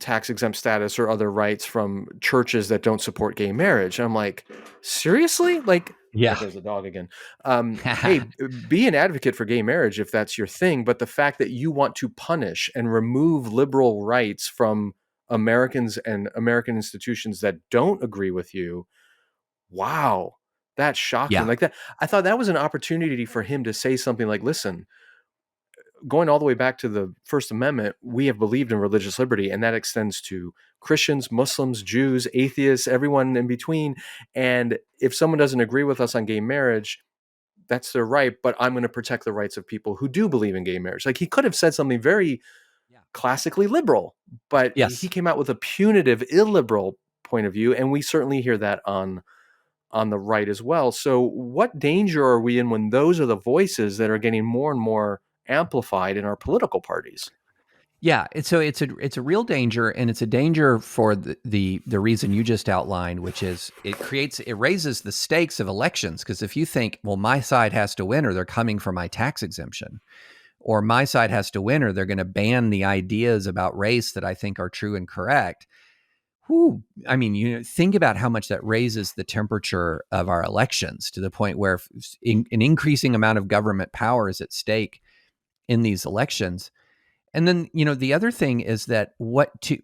tax exempt status or other rights from churches that don't support gay marriage. And I'm like, seriously? Like, yeah, there's a dog again. Hey, be an advocate for gay marriage if that's your thing. But the fact that you want to punish and remove liberal rights from Americans and American institutions that don't agree with you, wow, that's shocking. Yeah. Like that, I thought that was an opportunity for him to say something like, listen, going all the way back to the First Amendment, we have believed in religious liberty, and that extends to Christians, Muslims, Jews, atheists, everyone in between. And if someone doesn't agree with us on gay marriage, that's their right, but I'm going to protect the rights of people who do believe in gay marriage. Like, he could have said something very classically liberal, but he Yes. came out with a punitive, illiberal point of view, and we certainly hear that on the right as well. So what danger are we in when those are the voices that are getting more and more amplified in our political parties? Yeah, it's a real danger, and it's a danger for the reason you just outlined, which is it raises the stakes of elections. Because if you think, well, my side has to win, or they're coming for my tax exemption, or my side has to win, or they're going to ban the ideas about race that I think are true and correct. Whew, I mean, think about how much that raises the temperature of our elections to the point where an increasing amount of government power is at stake in these elections. And then, the other thing is that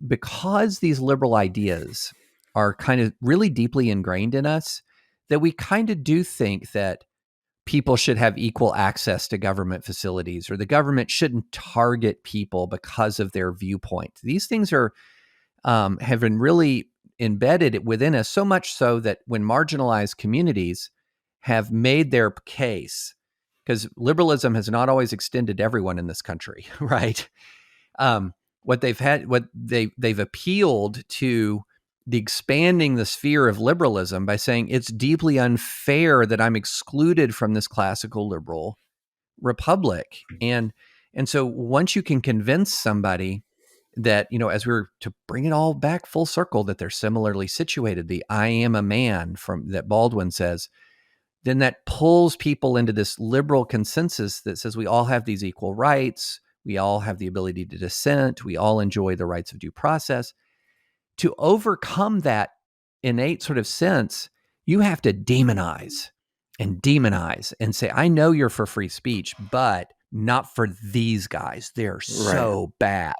because these liberal ideas are kind of really deeply ingrained in us, that we kind of do think that people should have equal access to government facilities, or the government shouldn't target people because of their viewpoint. These things have been really embedded within us, so much so that when marginalized communities have made their case, because liberalism has not always extended to everyone in this country, right? They've appealed to the expanding the sphere of liberalism by saying it's deeply unfair that I'm excluded from this classical liberal republic. And so once you can convince somebody that, as we were to bring it all back full circle, that they're similarly situated, the I am a man from that Baldwin says, then that pulls people into this liberal consensus that says we all have these equal rights. We all have the ability to dissent. We all enjoy the rights of due process. To overcome that innate sort of sense, you have to demonize and say, I know you're for free speech, but not for these guys. They're so bad.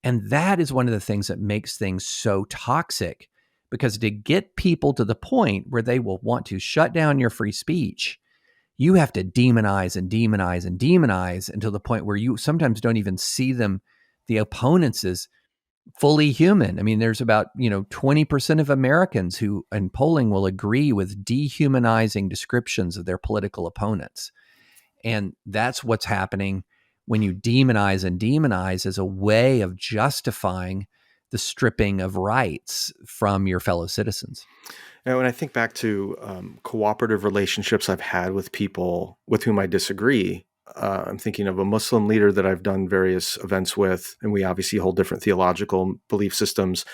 And that is one of the things that makes things so toxic, because to get people to the point where they will want to shut down your free speech, you have to demonize until the point where you sometimes don't even see them, the opponents, as fully human. I mean, there's about 20% of Americans who in polling will agree with dehumanizing descriptions of their political opponents. And that's what's happening when you demonize as a way of justifying the stripping of rights from your fellow citizens. Now, when I think back to cooperative relationships I've had with people with whom I disagree, I'm thinking of a Muslim leader that I've done various events with, and we obviously hold different theological belief systems.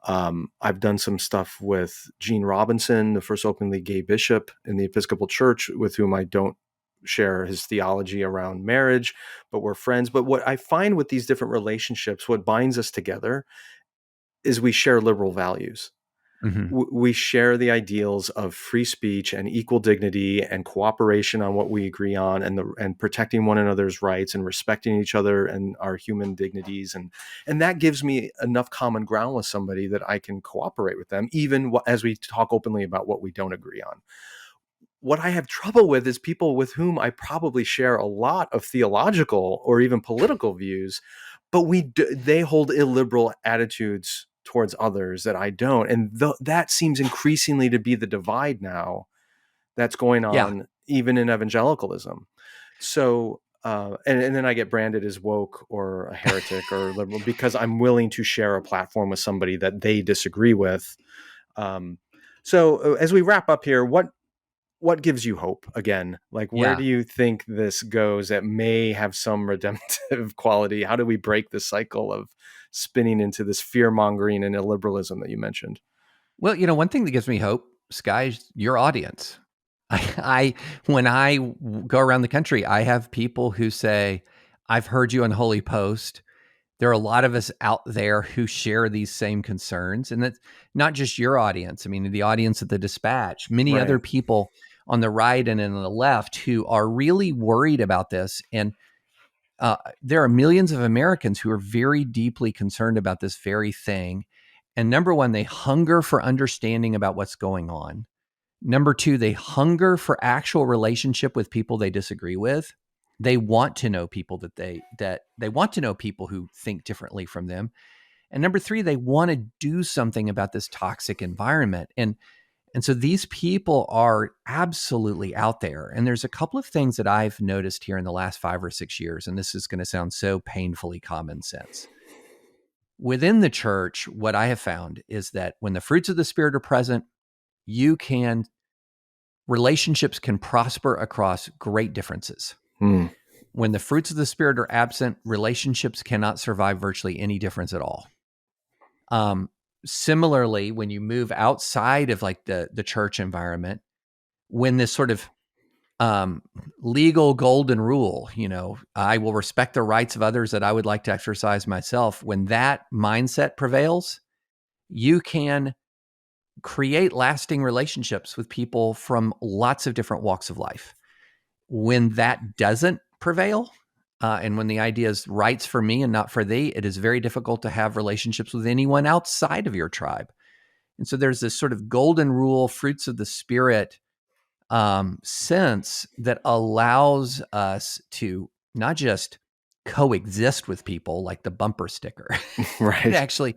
I've done some stuff with Gene Robinson, the first openly gay bishop in the Episcopal Church, with whom I don't share his theology around marriage, but we're friends. But what I find with these different relationships, what binds us together is we share liberal values. Mm-hmm. We share the ideals of free speech and equal dignity and cooperation on what we agree on, and protecting one another's rights and respecting each other and our human dignities. And that gives me enough common ground with somebody that I can cooperate with them, even as we talk openly about what we don't agree on. What I have trouble with is people with whom I probably share a lot of theological or even political views, but they hold illiberal attitudes towards others that I don't. And that seems increasingly to be the divide now that's going on even in evangelicalism. So, and then I get branded as woke or a heretic or liberal because I'm willing to share a platform with somebody that they disagree with. So as we wrap up here, what gives you hope again? Like, where do you think this goes that may have some redemptive quality? How do we break the cycle of spinning into this fear mongering and illiberalism that you mentioned? Well, one thing that gives me hope, Skye, is your audience. When I go around the country, I have people who say, I've heard you on Holy Post. There are a lot of us out there who share these same concerns. And that's not just your audience. I mean, the audience at the Dispatch, many other people on the right and on the left who are really worried about this. And there are millions of Americans who are very deeply concerned about this very thing. And number one, they hunger for understanding about what's going on. Number two, they hunger for actual relationship with people they disagree with. They want to know people that they want to know people who think differently from them. And number three, they want to do something about this toxic environment. And so these people are absolutely out there. And there's a couple of things that I've noticed here in the last 5 or 6 years, and this is going to sound so painfully common sense. Within the church, what I have found is that when the fruits of the Spirit are present, relationships can prosper across great differences. When the fruits of the Spirit are absent, relationships cannot survive virtually any difference at all. Similarly, when you move outside of like the church environment, when this sort of legal golden rule, I will respect the rights of others that I would like to exercise myself. When that mindset prevails, you can create lasting relationships with people from lots of different walks of life. When that doesn't prevail, and when the idea is rights for me and not for thee, it is very difficult to have relationships with anyone outside of your tribe. And so there's this sort of golden rule, fruits of the Spirit sense that allows us to not just coexist with people like the bumper sticker, Right. but actually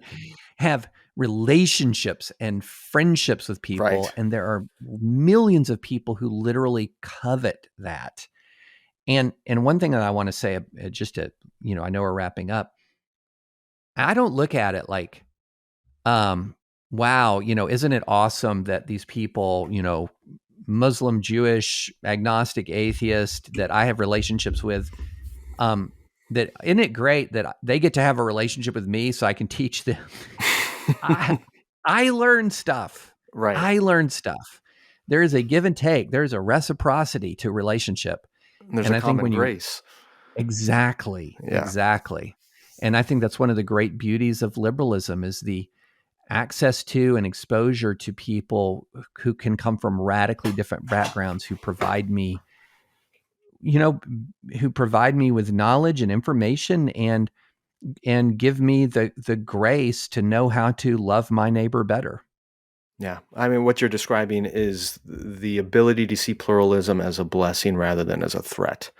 have relationships and friendships with people. Right. And there are millions of people who literally covet that. And one thing that I want to say, just to, I know we're wrapping up. I don't look at it like, wow, isn't it awesome that these people, Muslim, Jewish, agnostic, atheist that I have relationships with, that isn't it great that they get to have a relationship with me so I can teach them? I learn stuff. Right. I learn stuff. There is a give and take. There's a reciprocity to relationship. There's a common grace. Exactly. Yeah. Exactly. And I think that's one of the great beauties of liberalism is the access to and exposure to people who can come from radically different backgrounds who provide me, with knowledge and information and give me the grace to know how to love my neighbor better. Yeah. I mean, what you're describing is the ability to see pluralism as a blessing rather than as a threat.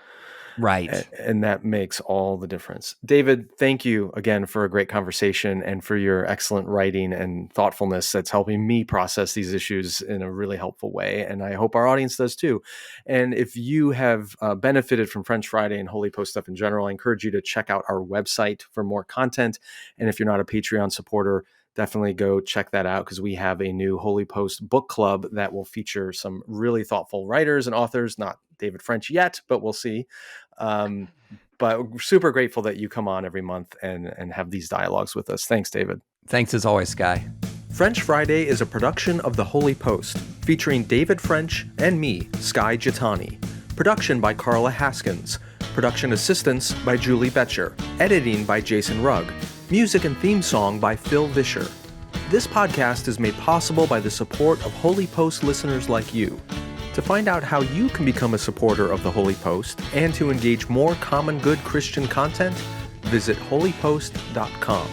Right. And that makes all the difference. David, thank you again for a great conversation and for your excellent writing and thoughtfulness that's helping me process these issues in a really helpful way. And I hope our audience does too. And if you have benefited from French Friday and Holy Post stuff in general, I encourage you to check out our website for more content. And if you're not a Patreon supporter, definitely go check that out because we have a new Holy Post book club that will feature some really thoughtful writers and authors, not David French yet, but we'll see. But we're super grateful that you come on every month and have these dialogues with us. Thanks, David. Thanks as always, Skye. French Friday is a production of the Holy Post, featuring David French and me, Skye Jethani. Production by Carla Haskins. Production assistance by Julie Betcher. Editing by Jason Rugg. Music and theme song by Phil Vischer. This podcast is made possible by the support of Holy Post listeners like you. To find out how you can become a supporter of the Holy Post and to engage more common good Christian content, visit holypost.com.